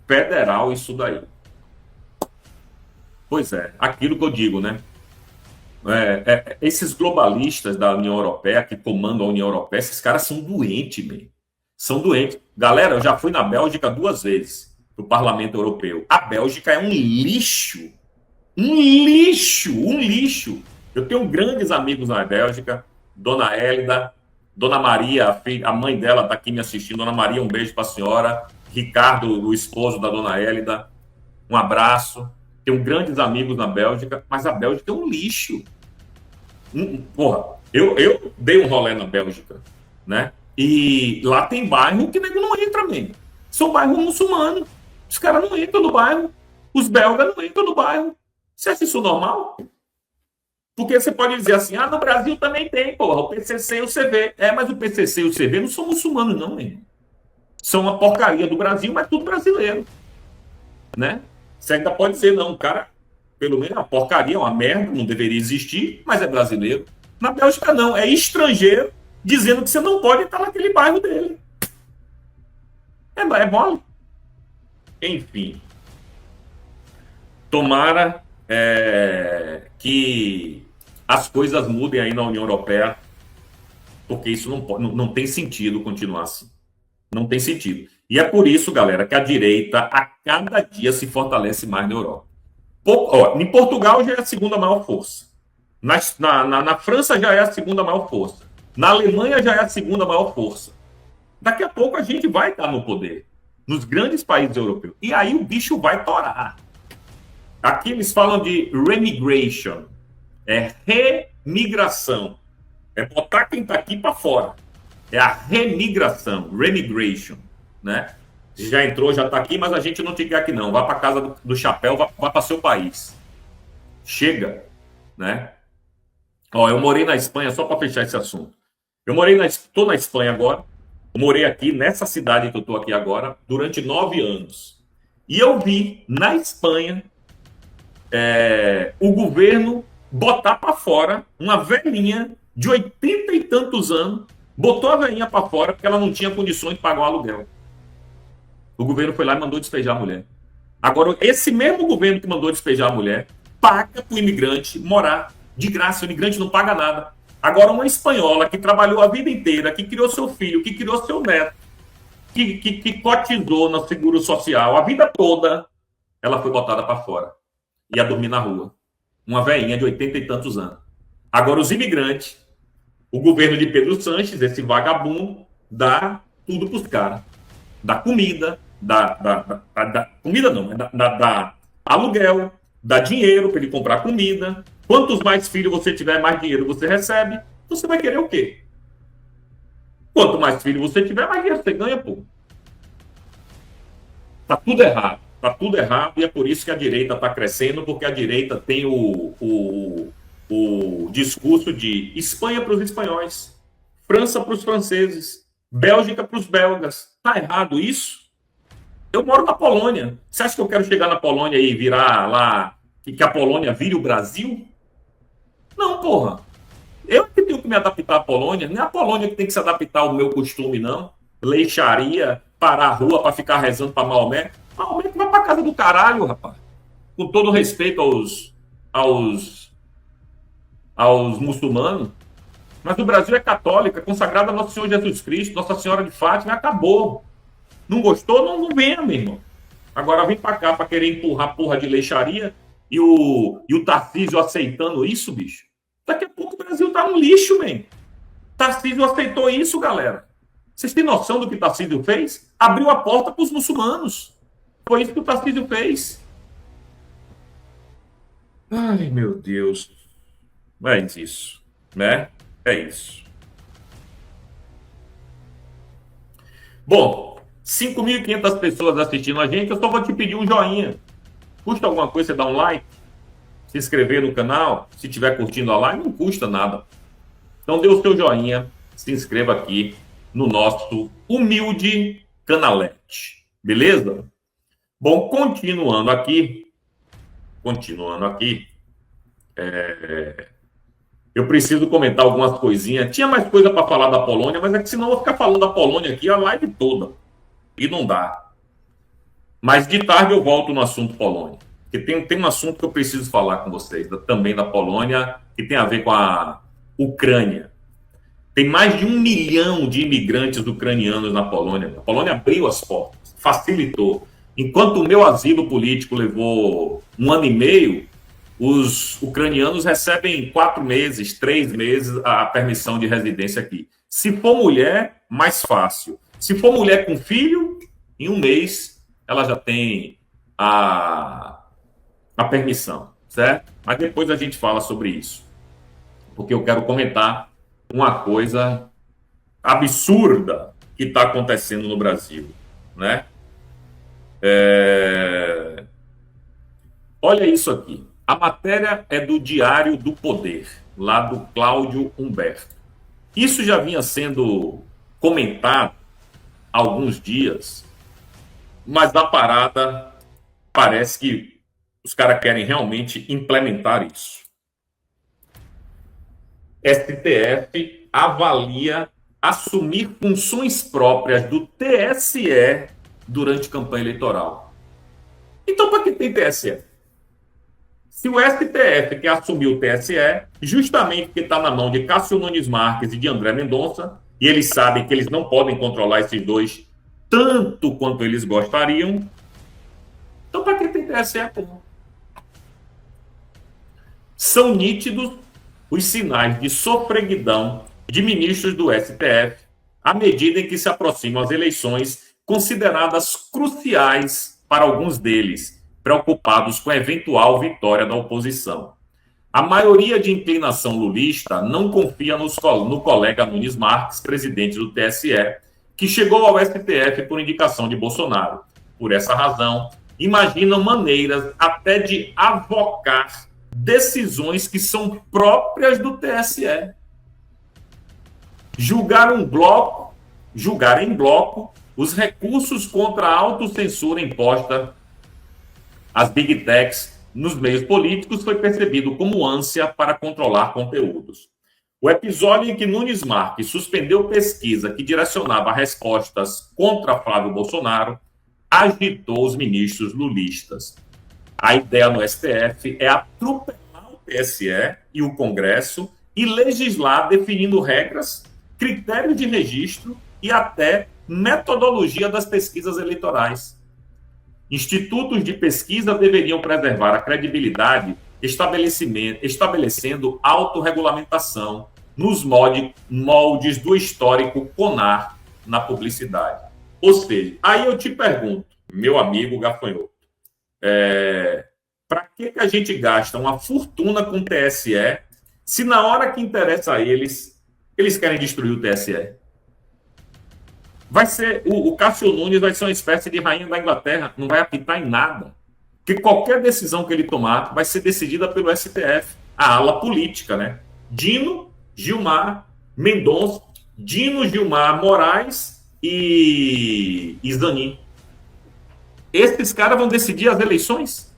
federal isso daí. Pois é, aquilo que eu digo, né? Esses globalistas da União Europeia, que comandam a União Europeia, esses caras são doentes, mesmo. São doentes. Galera, eu já fui na Bélgica 2 vezes, no Parlamento Europeu. A Bélgica é um lixo. Um lixo, um lixo. Eu tenho grandes amigos na Bélgica, Dona Hélida, Dona Maria, a mãe dela está aqui me assistindo. Dona Maria, um beijo para a senhora. Ricardo, o esposo da Dona Hélida, um abraço. Tenho grandes amigos na Bélgica, mas a Bélgica é um lixo. Porra, eu dei um rolê na Bélgica, né? E lá tem bairro que nego não entra mesmo. São bairros muçulmanos. Os caras não entram no bairro. Os belgas não entram no bairro. Você acha isso normal? Porque você pode dizer assim, no Brasil também tem, porra, o PCC e o CV. Mas o PCC e o CV não são muçulmanos, não, mesmo. São uma porcaria do Brasil, mas tudo brasileiro. Né? Você ainda pode dizer, não, cara, pelo menos é uma porcaria, uma merda, não deveria existir, mas é brasileiro. Na Bélgica, não, é estrangeiro dizendo que você não pode estar naquele bairro dele. É mole. Enfim. Tomara que as coisas mudem aí na União Europeia, porque isso não tem sentido continuar assim. Não tem sentido. E é por isso, galera, que a direita a cada dia se fortalece mais na Europa. Em Portugal já é a segunda maior força. Na França já é a segunda maior força. Na Alemanha já é a segunda maior força. Daqui a pouco a gente vai estar no poder. Nos grandes países europeus. E aí o bicho vai torar. Aqui eles falam de remigration. É remigração. É botar quem está aqui para fora. É a remigration. Né? Já entrou, já está aqui, mas a gente não te quer aqui não. Vá para casa do chapéu, vá para seu país. Chega. Né? Eu morei na Espanha, só para fechar esse assunto. Estou na Espanha agora. Eu morei aqui, nessa cidade que eu estou aqui agora, durante 9 anos. E eu vi, na Espanha, o governo botar para fora uma velhinha de 80 e tantos anos, botou a velhinha para fora porque ela não tinha condições de pagar o aluguel. O governo foi lá e mandou despejar a mulher. Agora, esse mesmo governo que mandou despejar a mulher, paga para o imigrante morar de graça. O imigrante não paga nada. Agora, uma espanhola que trabalhou a vida inteira, que criou seu filho, que criou seu neto, que cotizou no seguro social a vida toda, ela foi botada para fora. Ia dormir na rua. Uma velhinha de 80 e tantos anos. Agora, os imigrantes, o governo de Pedro Sánchez, esse vagabundo, dá tudo para os caras. Dá comida, comida não, dá aluguel, dá dinheiro para ele comprar comida. Quantos mais filhos você tiver, mais dinheiro você recebe. Você vai querer o quê? Quanto mais filhos você tiver, mais dinheiro você ganha, pô. Tá tudo errado. Tá tudo errado e é por isso que a direita está crescendo, porque a direita tem o discurso de Espanha para os espanhóis, França para os franceses, Bélgica para os belgas. Tá errado isso? Eu moro na Polônia. Você acha que eu quero chegar na Polônia e virar lá, que a Polônia vire o Brasil? Não, porra. Eu que tenho que me adaptar à Polônia. Não é a Polônia que tem que se adaptar ao meu costume, não. Lei Sharia, parar a rua para ficar rezando para Maomé. Maomé que vai para casa do caralho, rapaz. Com todo respeito aos muçulmanos. Mas o Brasil é católico, é consagrado a Nosso Senhor Jesus Cristo, Nossa Senhora de Fátima, acabou. Não gostou? Não venha, meu irmão. Agora vem para cá para querer empurrar porra de leixaria e o Tarcísio aceitando isso, bicho. Daqui a pouco o Brasil tá no lixo, man. Tarcísio aceitou isso, galera. Vocês têm noção do que Tarcísio fez? Abriu a porta para os muçulmanos. Foi isso que o Tarcísio fez. Ai, meu Deus. É isso, né? É isso. Bom, 5.500 pessoas assistindo a gente, eu só vou te pedir um joinha. Custa alguma coisa você dar um like? Se inscrever no canal? Se estiver curtindo a live, não custa nada. Então dê o seu joinha, se inscreva aqui no nosso humilde canalete. Beleza? Bom, continuando aqui, eu preciso comentar algumas coisinhas. Tinha mais coisa para falar da Polônia, mas é que senão eu vou ficar falando da Polônia aqui a live toda. E não dá. Mas de tarde eu volto no assunto Polônia. Porque tem um assunto que eu preciso falar com vocês, também da Polônia, que tem a ver com a Ucrânia. Tem mais de 1 milhão de imigrantes ucranianos na Polônia. A Polônia abriu as portas, facilitou. Enquanto o meu asilo político levou 1 ano e meio, os ucranianos recebem 4 meses, 3 meses a permissão de residência aqui. Se for mulher, mais fácil. Se for mulher com filho, em 1 mês ela já tem a permissão, certo? Mas depois a gente fala sobre isso. Porque eu quero comentar uma coisa absurda que está acontecendo no Brasil, né? Olha isso aqui. A matéria é do Diário do Poder, lá do Cláudio Humberto. Isso já vinha sendo comentado há alguns dias, mas na parada parece que os caras querem realmente implementar isso. STF avalia assumir funções próprias do TSE durante campanha eleitoral. Então, para que tem TSE? Se o STF quer assumir o TSE, justamente porque está na mão de Cássio Nunes Marques e de André Mendonça, e eles sabem que eles não podem controlar esses dois tanto quanto eles gostariam, então para que tem TSE? São nítidos os sinais de sofreguidão de ministros do STF à medida em que se aproximam as eleições consideradas cruciais para alguns deles, preocupados com a eventual vitória da oposição. A maioria de inclinação lulista não confia no colega Nunes Marques, presidente do TSE, que chegou ao STF por indicação de Bolsonaro. Por essa razão, imaginam maneiras até de avocar decisões que são próprias do TSE. Julgar em bloco os recursos contra a autocensura imposta às big techs nos meios políticos foi percebido como ânsia para controlar conteúdos. O episódio em que Nunes Marques suspendeu pesquisa que direcionava respostas contra Flávio Bolsonaro agitou os ministros lulistas. A ideia no STF é atropelar o TSE e o Congresso e legislar definindo regras, critérios de registro e até metodologia das pesquisas eleitorais. Institutos de pesquisa deveriam preservar a credibilidade estabelecendo autorregulamentação nos moldes do histórico CONAR na publicidade. Ou seja, aí eu te pergunto, meu amigo gafanhoto, para que a gente gasta uma fortuna com o TSE se na hora que interessa a eles querem destruir o TSE? Vai ser, o Cássio Nunes vai ser uma espécie de rainha da Inglaterra, não vai apitar em nada. Porque qualquer decisão que ele tomar vai ser decidida pelo STF, a ala política, né? Dino, Gilmar, Mendonça, Dino, Gilmar, Moraes e Zanin. Esses caras vão decidir as eleições?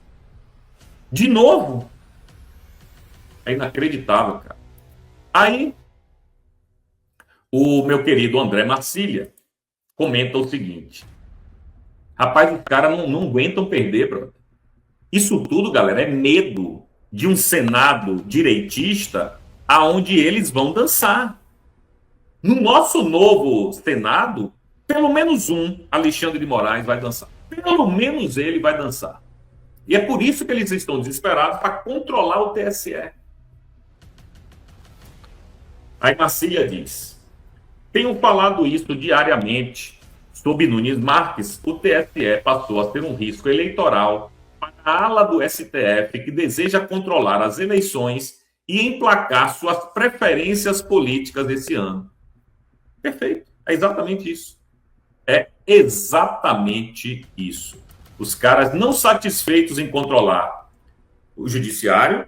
De novo? É inacreditável, cara. Aí, o meu querido André Marcília comenta o seguinte: rapaz, os caras não aguentam perder, brother. Isso tudo, galera, é medo. de um Senado direitista aonde eles vão dançar. No nosso novo Senado, pelo menos um, Alexandre de Moraes, vai dançar. Pelo menos ele vai dançar. E é por isso que eles estão desesperados para controlar o TSE. Aí Marcília diz: tenho falado isso diariamente. Sob Nunes Marques, o TSE passou a ser um risco eleitoral para a ala do STF que deseja controlar as eleições e emplacar suas preferências políticas esse ano. Perfeito. É exatamente isso. É exatamente isso. Os caras não satisfeitos em controlar o judiciário,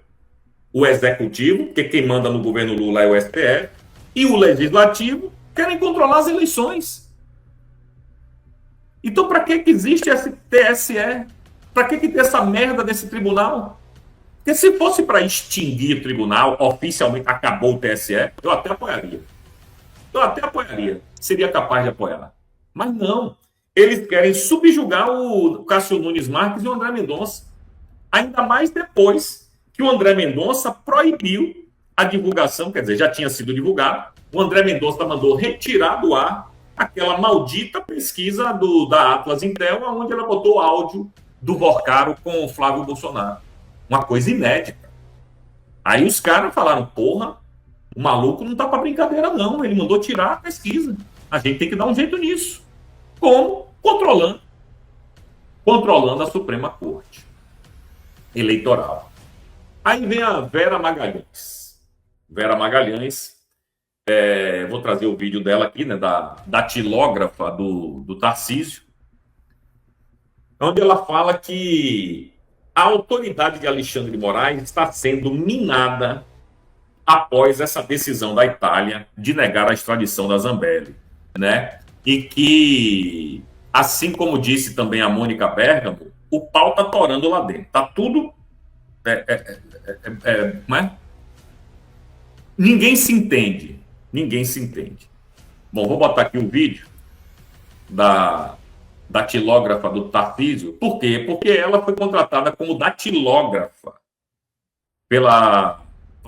o executivo, porque quem manda no governo Lula é o STF, e o legislativo querem controlar as eleições. Então, para que existe esse TSE? Para que tem essa merda desse tribunal? Porque se fosse para extinguir o tribunal, oficialmente acabou o TSE, eu até apoiaria. Seria capaz de apoiar. Mas não. Eles querem subjugar o Cássio Nunes Marques e o André Mendonça. Ainda mais depois que o André Mendonça proibiu a divulgação, quer dizer, já tinha sido divulgado, o André Mendonça mandou retirar do ar aquela maldita pesquisa da Atlas Intel, onde ela botou o áudio do Vorcaro com o Flávio Bolsonaro. Uma coisa inédita. Aí os caras falaram, porra, o maluco não tá para brincadeira não, ele mandou tirar a pesquisa. A gente tem que dar um jeito nisso. Como? Controlando a Suprema Corte Eleitoral. Aí vem a Vera Magalhães. Vou trazer o vídeo dela aqui, né, da datilógrafa do Tarcísio, onde ela fala que a autoridade de Alexandre de Moraes está sendo minada após essa decisão da Itália de negar a extradição da Zambelli, né? E que, assim como disse também a Mônica Bergamo, o pau tá torando lá dentro. Tá tudo... não é? Ninguém se entende. Bom, vou botar aqui um vídeo da datilógrafa do Tarcísio. Por quê? Porque ela foi contratada como datilógrafa pela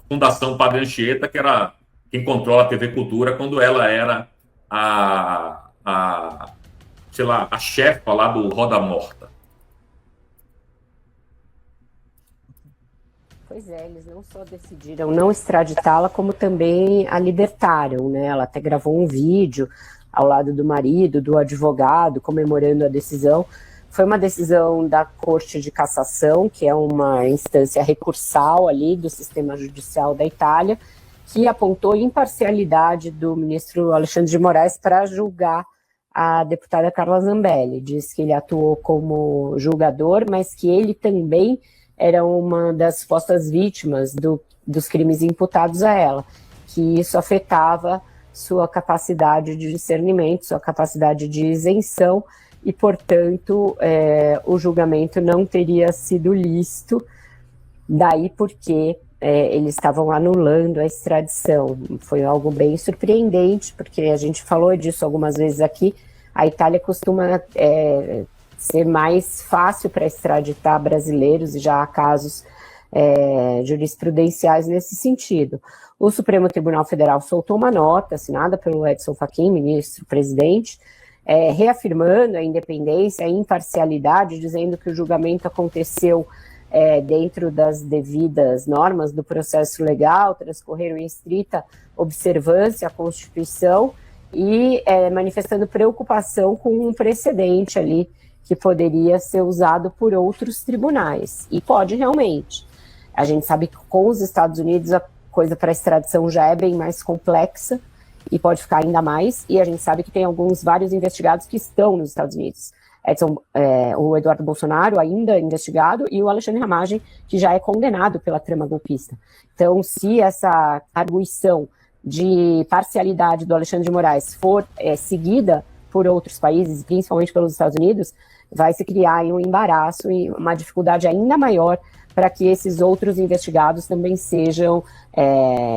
Fundação Padre Anchieta, que era quem controla a TV Cultura, quando ela era a chefa lá do Roda Morta. Pois é, eles não só decidiram não extraditá-la, como também a libertaram, né? Ela até gravou um vídeo ao lado do marido, do advogado, comemorando a decisão. Foi uma decisão da Corte de Cassação, que é uma instância recursal ali do sistema judicial da Itália, que apontou imparcialidade do ministro Alexandre de Moraes para julgar a deputada Carla Zambelli. Diz que ele atuou como julgador, mas que ele também era uma das supostas vítimas dos crimes imputados a ela, que isso afetava sua capacidade de discernimento, sua capacidade de isenção, e, portanto, o julgamento não teria sido lícito, daí porque eles estavam anulando a extradição. Foi algo bem surpreendente, porque a gente falou disso algumas vezes aqui, a Itália costuma ser mais fácil para extraditar brasileiros, e já há casos jurisprudenciais nesse sentido. O Supremo Tribunal Federal soltou uma nota, assinada pelo Edson Fachin, ministro-presidente, reafirmando a independência, a imparcialidade, dizendo que o julgamento aconteceu dentro das devidas normas do processo legal, transcorreram em estrita observância à Constituição, e manifestando preocupação com um precedente ali que poderia ser usado por outros tribunais, e pode realmente. A gente sabe que com os Estados Unidos a coisa para extradição já é bem mais complexa, e pode ficar ainda mais, e a gente sabe que tem vários investigados que estão nos Estados Unidos. O Eduardo Bolsonaro, ainda investigado, e o Alexandre Ramagem, que já é condenado pela trama golpista. Então, se essa arguição de parcialidade do Alexandre de Moraes for seguida por outros países, principalmente pelos Estados Unidos, vai se criar um embaraço e uma dificuldade ainda maior para que esses outros investigados também sejam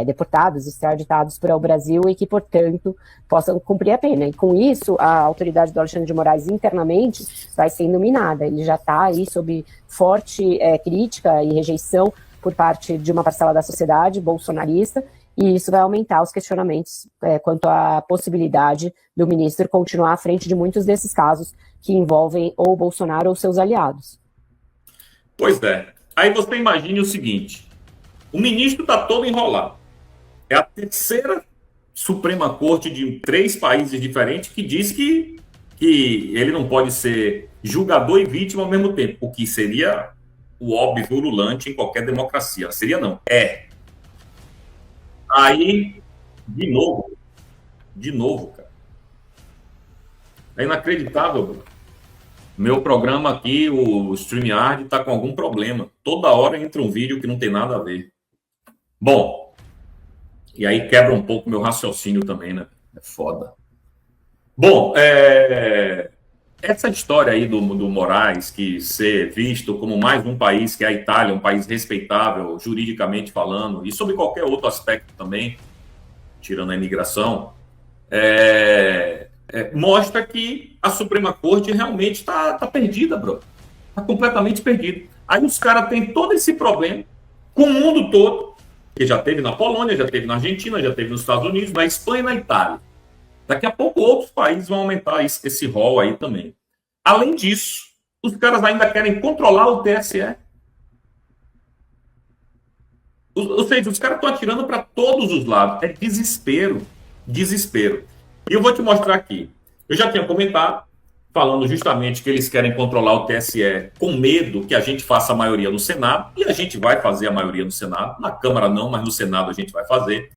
deportados, extraditados para o Brasil, e que, portanto, possam cumprir a pena. E com isso, a autoridade do Alexandre de Moraes internamente vai sendo minada. Ele já está aí sob forte crítica e rejeição por parte de uma parcela da sociedade bolsonarista, e isso vai aumentar os questionamentos quanto à possibilidade do ministro continuar à frente de muitos desses casos que envolvem ou o Bolsonaro ou seus aliados. Pois é. Aí você imagine o seguinte, o ministro está todo enrolado. É a terceira Suprema Corte de 3 países diferentes que diz que ele não pode ser julgador e vítima ao mesmo tempo, o que seria o óbvio ululante em qualquer democracia. Seria não, é. Aí, de novo, cara. É inacreditável, bro. Meu programa aqui, o StreamYard, está com algum problema. Toda hora entra um vídeo que não tem nada a ver. Bom, e aí quebra um pouco meu raciocínio também, né? É foda. Bom, essa história aí do Moraes, que ser visto como mais um país que é a Itália, um país respeitável, juridicamente falando, e sobre qualquer outro aspecto também, tirando a imigração, mostra que a Suprema Corte realmente tá perdida, bro. Tá completamente perdida. Aí os caras têm todo esse problema com o mundo todo, que já teve na Polônia, já teve na Argentina, já teve nos Estados Unidos, na Espanha e na Itália. Daqui a pouco outros países vão aumentar esse rol aí também. Além disso, os caras ainda querem controlar o TSE. Ou seja, os caras estão atirando para todos os lados. É desespero. Desespero. E eu vou te mostrar aqui. Eu já tinha comentado, falando justamente que eles querem controlar o TSE com medo que a gente faça a maioria no Senado. E a gente vai fazer a maioria no Senado. Na Câmara não, mas no Senado a gente vai fazer.